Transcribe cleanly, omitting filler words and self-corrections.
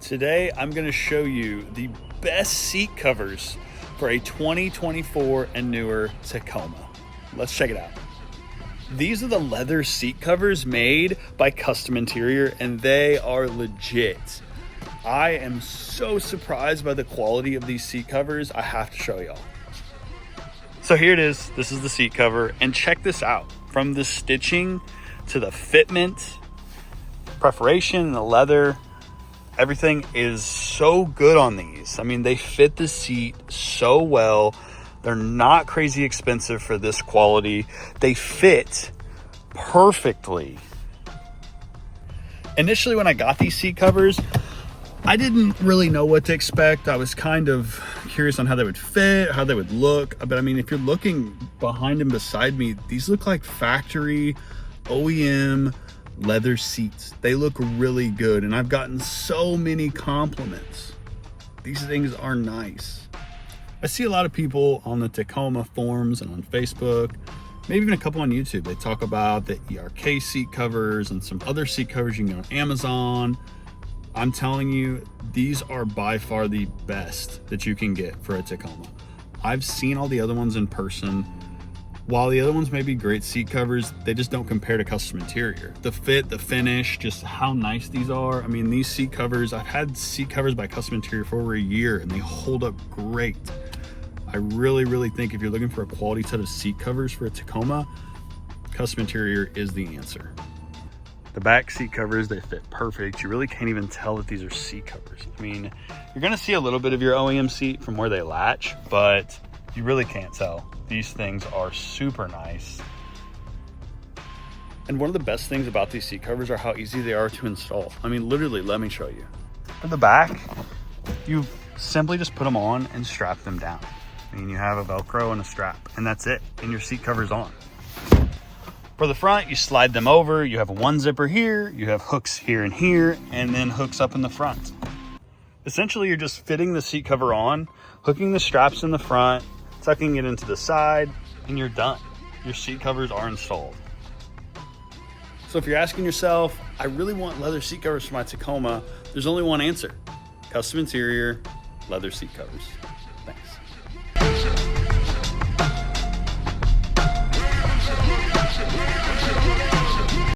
Today, I'm going to show you the best seat covers for a 2024 and newer Tacoma. Let's check it out. These are the leather seat covers made by Kustom Interior, and they are legit. I am so surprised by the quality of these seat covers. I have to show y'all. So here it is. This is the seat cover, and check this out. From the stitching to the fitment, perforation, the leather, everything is so good on these. I mean, they fit the seat so well. They're not crazy expensive for this quality. They fit perfectly. Initially, when I got these seat covers, I didn't really know what to expect. I was kind of curious on how they would fit, how they would look. But I mean, if you're looking behind and beside me, these look like factory OEM leather seats. They look really good, and I've gotten so many compliments. These things are nice. I see a lot of people on the Tacoma forums and on Facebook, maybe even a couple on YouTube. They talk about the ERK seat covers and some other seat covers you can get on Amazon. I'm telling you, these are by far the best that you can get for a Tacoma. I've seen all the other ones in person. While the other ones may be great seat covers, they just don't compare to Kustom Interior. The fit, the finish, just how nice these are. I mean, these seat covers, I've had seat covers by Kustom Interior for over a year, and they hold up great. I really think if you're looking for a quality set of seat covers for a Tacoma, Kustom Interior is the answer. The back seat covers, they fit perfect. You really can't even tell that these are seat covers. I mean, you're gonna see a little bit of your OEM seat from where they latch, but you really can't tell. These things are super nice. And one of the best things about these seat covers are how easy they are to install. I mean, literally, let me show you. For the back, you simply just put them on and strap them down. I mean, you have a Velcro and a strap, and that's it, and your seat cover's on. For the front, you slide them over. You have a one zipper here, you have hooks here and here, and then hooks up in the front. Essentially, you're just fitting the seat cover on, hooking the straps in the front, tucking it into the side, and you're done. Your seat covers are installed. So if you're asking yourself, I really want leather seat covers for my Tacoma, there's only one answer: Kustom Interior leather seat covers.